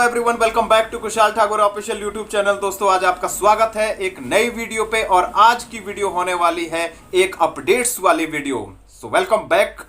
Everyone, welcome back to Kushal Thakur official YouTube channel. दोस्तों, आज आपका स्वागत है एक नई वीडियो पे और आज की वीडियो होने वाली है एक अपडेट्स वाली video. So welcome back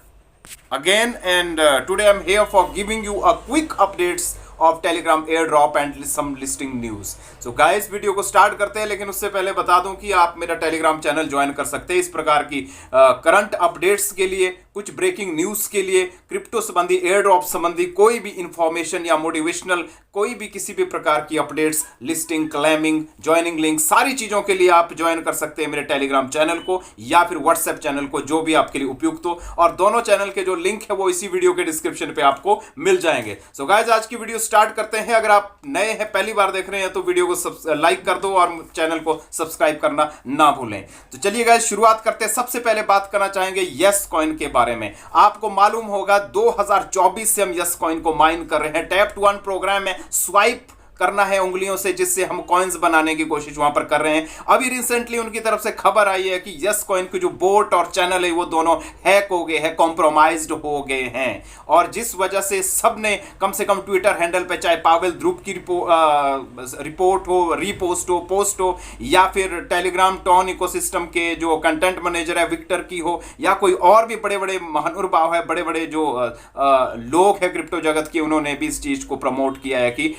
again and today I am here for giving you a quick updates of Telegram airdrop and some listing news. So guys, video को स्टार्ट करते हैं, लेकिन उससे पहले बता दूं कि आप मेरा टेलीग्राम चैनल ज्वाइन कर सकते हैं इस प्रकार की करंट अपडेट्स के लिए, कुछ ब्रेकिंग न्यूज के लिए, क्रिप्टो संबंधी, एयर ड्रॉप संबंधी कोई भी इंफॉर्मेशन या मोटिवेशनल कोई भी किसी भी प्रकार की updates, listing, claiming, joining link, सारी चीजों के लिए आप ज्वाइन कर सकते हैं मेरे टेलीग्राम चैनल को या फिर व्हाट्सएप चैनल को, जो भी आपके लिए उपयुक्त हो। और दोनों चैनल के जो लिंक है वो इसी वीडियो के डिस्क्रिप्शन पे आपको मिल जाएंगे। सो गाइस, आज की वीडियो स्टार्ट करते हैं। अगर आप नए हैं, पहली बार देख रहे हैं, तो वीडियो को लाइक कर दो और चैनल को सब्सक्राइब करना ना भूलें। तो चलिए गाइस, शुरुआत करते हैं। सबसे पहले बात करना चाहेंगे यस कॉइन के बारे में। आपको मालूम होगा 2024 से हम यस कॉइन को माइन कर रहे हैं। टैप टू अर्न प्रोग्राम में स्वाइप करना है उंगलियों से, जिससे हम कॉइन्स बनाने की कोशिश वहां पर कर रहे हैं। अभी रिसेंटली उनकी तरफ से खबर आई है कि यस कॉइन की जो बोट और चैनल है वो दोनों हैक हो गए हैं, कॉम्प्रोमाइज्ड हो गए हैं, और जिस वजह से सबने कम से कम ट्विटर हैंडल पे, चाहे पावेल ध्रुव की रिपोर्ट हो, रीपोस्ट हो, पोस्ट हो, या फिर टेलीग्राम टॉन इकोसिस्टम के जो कंटेंट मैनेजर है विक्टर की हो, या कोई और भी बड़े बड़े महानुभाव है, बड़े बड़े जो लोग हैं क्रिप्टो जगत के, उन्होंने भी इस चीज को प्रमोट किया है कि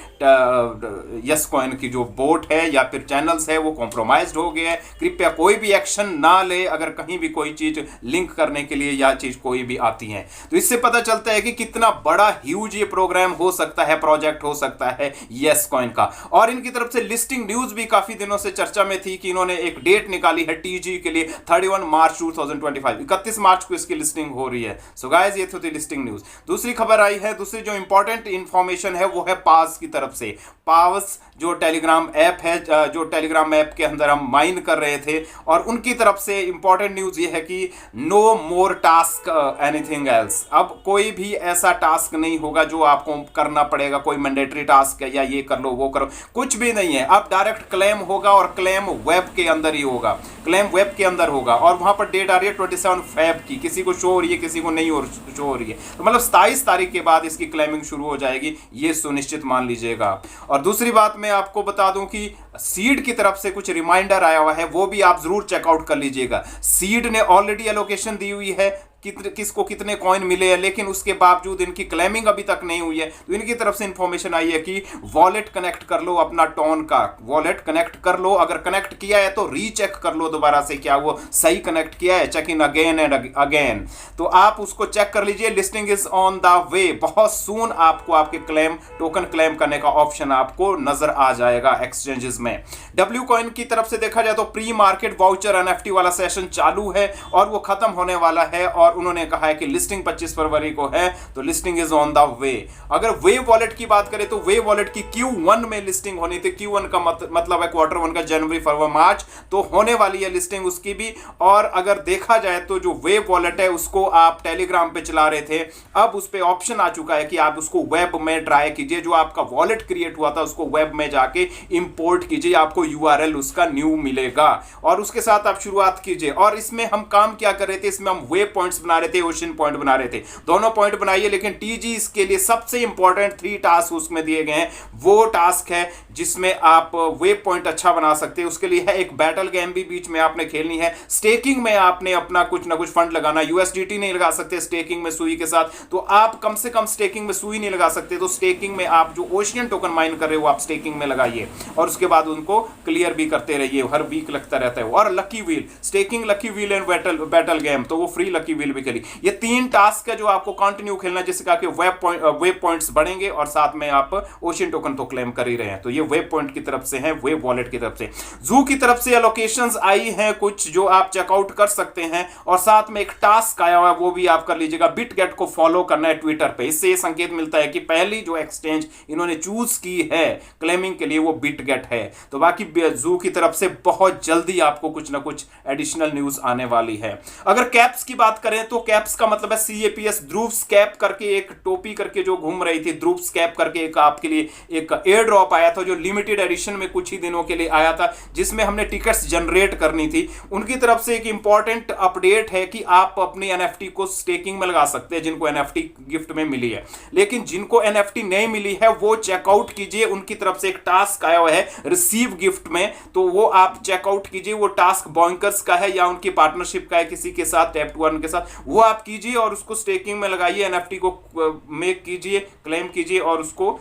यस कॉइन की जो बोट है या फिर चैनल्स है वो कॉम्प्रोमाइज्ड हो गए हैं। कृपया कोई भी एक्शन ना ले अगर कहीं भी कोई चीज लिंक करने के लिए या चीज कोई भी आती है। तो इससे पता चलता है कि कितना बड़ा ह्यूज ये प्रोग्राम हो सकता है, प्रोजेक्ट हो सकता है यस कॉइन का। और इनकी तरफ से लिस्टिंग न्यूज भी काफी दिनों से चर्चा में थी कि इन्होंने एक डेट निकाली है टीजी के लिए, 31 मार्च 2025, 31 मार्च को इसकी लिस्टिंग हो रही है। सो गाइस, ये थी लिस्टिंग न्यूज। दूसरी खबर आई है, दूसरी जो इंपॉर्टेंट इंफॉर्मेशन है वो है पास की तरफ से। पावस जो टेलीग्राम ऐप है, जो टेलीग्राम ऐप के अंदर हम माइन कर रहे थे, और उनकी तरफ से इंपॉर्टेंट न्यूज ये है कि no more task anything else. अब कोई भी ऐसा टास्क नहीं होगा जो आपको करना पड़ेगा, कोई मैंडेटरी टास्क है या ये कर लो वो करो, कुछ भी नहीं है। अब डायरेक्ट क्लेम होगा और क्लेम वेब के अंदर ही होगा, क्लेम वेब के अंदर होगा, और वहां पर डेट आ रही है 27 फेब की, किसी को शो हो रही है, किसी को नहीं शो हो रही है। तो मतलब 27 तारीख के बाद इसकी क्लेमिंग शुरू हो जाएगी, ये सुनिश्चित मान लीजिएगा। और दूसरी बात मैं आपको बता दूं कि सीड की तरफ से कुछ रिमाइंडर आया हुआ है, वो भी आप जरूर चेकआउट कर लीजिएगा। सीड ने ऑलरेडी एलोकेशन दी हुई है, किसको कितने कॉइन मिले हैं, लेकिन उसके बावजूद इनकी क्लेमिंग अभी तक नहीं हुई है। तो इनकी तरफ से इंफॉर्मेशन आई है कि वॉलेट कनेक्ट कर लो, अपना टॉन का वॉलेट कनेक्ट कर लो। अगर कनेक्ट किया है तो रीचेक कर लो दोबारा से, क्या वो सही कनेक्ट किया है, check in again and again. तो आप उसको चेक कर लीजिए। Listing is on the way, बहुत सून आपको आपके क्लेम टोकन क्लेम करने का ऑप्शन आपको नजर आ जाएगा एक्सचेंजेस में। डब्ल्यू कॉइन की तरफ से देखा जाए तो प्री मार्केट वाउचर एनएफटी वाला सेशन चालू है और वो खत्म होने वाला है, और उन्होंने कहा है कि लिस्टिंग 25 फरवरी को है, तो लिस्टिंग इज ऑन द वे। अगर वे वॉलेट की बात करें तो वे वॉलेट की Q1 में लिस्टिंग होनी थी। Q1 का मतलब है क्वार्टर 1 का, जनवरी, फरवरी, मार्च, तो होने वाली है लिस्टिंग उसकी भी। और अगर देखा जाए तो जो वेब वॉलेट है उसको आप टेलीग्राम पे चला रहे थे, अब उस पे ऑप्शन आ चुका है कि आप उसको वेब में ट्राई कीजिए। जो आपका वॉलेट क्रिएट हुआ था उसको वेब में जाके इंपोर्ट कीजिए, आपको URL उसका न्यू मिलेगा और उसके साथ आप शुरुआत कीजिए। और इसमें हम काम क्या कर रहे थे, इसमें हम वेब पॉइंट्स बना रहे थे, ओशन पॉइंट बना रहे थे, दोनों पॉइंट बनाइए। लेकिन टीजी इसके लिए सबसे इंपॉर्टेंट 3 टास्क उसमें दिए गए हैं। वो टास्क है जिसमें आप वेब पॉइंट अच्छा बना सकते हैं। उसके लिए है एक बैटल गेम भी बीच में आपने खेलनी है। स्टेकिंग में आपने अपना कुछ ना कुछ फंड लगाना, USDT नहीं लगा सकते स्टेकिंग में सुई के साथ, तो आप कम से कम स्टेकिंग में सुई नहीं लगा सकते, तो स्टेकिंग में आप जो ओशियन टोकन माइन कर रहे हो आप स्टेकिंग में लगाइए, और उसके बाद उनको क्लियर भी करते रहिए। हर वीक लगता रहता है। और lucky wheel, staking, lucky wheel and battle game, तो वो फ्री लकी व्हील भी खेली। ये 3 टास्क है जो आपको कंटिन्यू खेलना है, जिससे कि वेब पॉइंट्स बढ़ेंगे और साथ में आप ओशियन टोकन तो क्लेम कर ही रहे हैं। तो ये वेब पॉइंट की तरफ से है, वेब वॉलेट की तरफ से। जू की तरफ से एलोकेशंस आई हैं कुछ जो आप चेकआउट कर सकते हैं, और साथ में एक टास्क आया हुआ है वो भी आप कर लीजिएगा। बिटगेट को फॉलो करना है ट्विटर पे। इससे ये संकेत मिलता है कि पहली जो एक्सचेंज इन्होंने चूज की है क्लेमिंग के लिए वो बिटगेट है। तो बाकी जू की तरफ से बहुत जल्दी आपको कुछ ना कुछ एडिशनल न्यूज आने वाली है। अगर कैप्स की बात करें रहे हैं तो कैप्स का मतलब है CAPS, ध्रुव्स कैप करके एक टोपी करके जो घूम रही थी, ध्रुव्स कैप करके एक आपके लिए एक एयर ड्रॉप आया था जो लिमिटेड एडिशन में कुछ ही दिनों के लिए आया था, जिसमें हमने टिकट्स जनरेट करनी थी। उनकी तरफ से एक इंपॉर्टेंट अपडेट है कि आप अपनी NFT को स्टेकिंग में लगा सकते हैं जिनको NFT गिफ्ट में मिली है। लेकिन जिनको NFT नहीं मिली है वो चेकआउट कीजिए, उनकी तरफ से एक टास्क आया हुआ है रिसीव गिफ्ट में, तो वो आप चेकआउट कीजिए। वो टास्क बॉइंकर्स का है या उनकी पार्टनरशिप का है किसी के साथ, टैप टू अर्न के साथ, वो आप कीजिए और उसको स्टेकिंग में लगाइए, NFT को मेक कीजिए, क्लेम कीजिए और उसको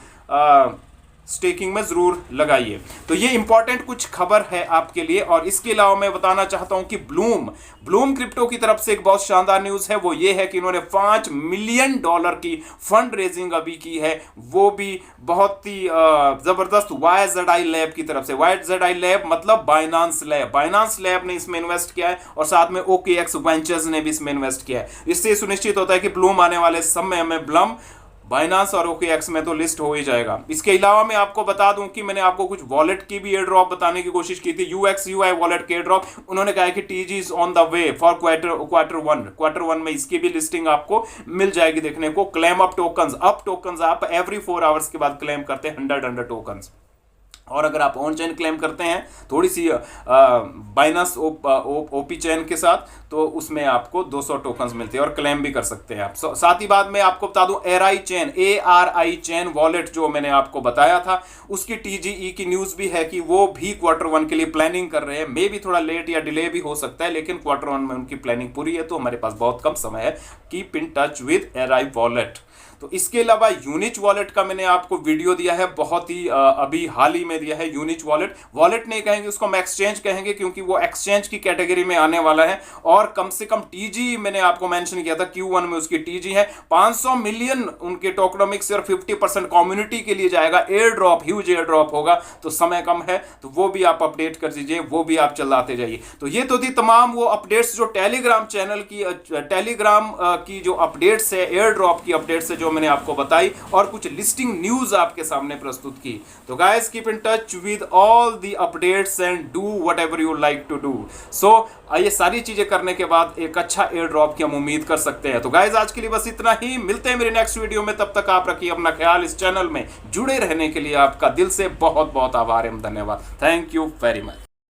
स्टेकिंग में जरूर लगाइए। तो ये इंपॉर्टेंट कुछ खबर है आपके लिए। और इसके अलावा मैं बताना चाहता हूं कि ब्लूम क्रिप्टो की तरफ से एक बहुत शानदार न्यूज है, वो ये है कि इन्होंने $5 मिलियन की फंड रेजिंग अभी की है, वो भी बहुत ही जबरदस्त YZI लैब की तरफ से। YZI लैब मतलब बाइनांस लैब ने इसमें इन्वेस्ट किया है और साथ में OKX वेंचर्स ने भी इसमें इन्वेस्ट किया है। इससे सुनिश्चित होता है कि ब्लूम आने वाले समय में बाइनांस और OKX में तो लिस्ट हो ही जाएगा। इसके अलावा मैं आपको बता दूं कि मैंने आपको कुछ वॉलेट की भी एयर ड्रॉप बताने की कोशिश की थी, UXUI वॉलेट के एयर ड्रॉप। उन्होंने कहा है कि TG is on the way for quarter one में इसकी भी लिस्टिंग आपको मिल जाएगी देखने को। क्लेम अप टोकन्स आप एवरी 4 आवर्स के बाद क्लेम करते हैं 100 टोकन्स। और अगर आप ऑन चेन क्लेम करते हैं थोड़ी सी बाइनांस OP चेन के साथ, तो उसमें आपको 200 टोकन्स मिलते हैं और क्लेम भी कर सकते हैं आप। साथ ही बाद में आपको बता दूं ARI चेन वॉलेट जो मैंने आपको बताया था, उसकी TGE की न्यूज भी है कि वो भी Q1 के लिए प्लानिंग कर रहे हैं। मे भी थोड़ा लेट या डिले भी हो सकता है, लेकिन Q1 में उनकी प्लानिंग पूरी है, तो हमारे पास बहुत कम समय है। Keep in touch with ARI wallet. तो इसके अलावा यूनिच वॉलेट का मैंने आपको वीडियो दिया है, बहुत ही अभी हाल ही में दिया है। यूनिच वॉलेट नहीं कहेंगे उसको, हम एक्सचेंज कहेंगे, क्योंकि वो एक्सचेंज की कैटेगरी में आने वाला है। और कम से कम TG मैंने आपको मेंशन किया था Q1 में उसकी TG है 500 मिलियन उनके टोकनोमिक्स और 50% कम्युनिटी के लिए जाएगा। Air drop, huge air drop होगा, तो समय कम है, तो वो भी आप अपडेट कर दीजिए, वो भी आप चलाते जाइए। तो ये तो थी तमाम वो अपडेट्स जो टेलीग्राम चैनल की, टेलीग्राम की जो अपडेट्स है, एयर ड्रॉप की अपडेट्स है जो मैंने आपको बताई, और कुछ लिस्टिंग न्यूज आपके सामने प्रस्तुत की। तो guys keep in touch with all the updates and do whatever you like to do. So ये सारी चीजें करने के बाद एक अच्छा एयर ड्रॉप की हम उम्मीद कर सकते हैं। तो गाइस आज के लिए बस इतना ही, मिलते हैं मेरे नेक्स्ट वीडियो में। तब तक आप रखिए अपना ख्याल। इस चैनल में जुड़े रहने के लिए आपका दिल से बहुत बहुत आभार एवं धन्यवाद। Thank you very much.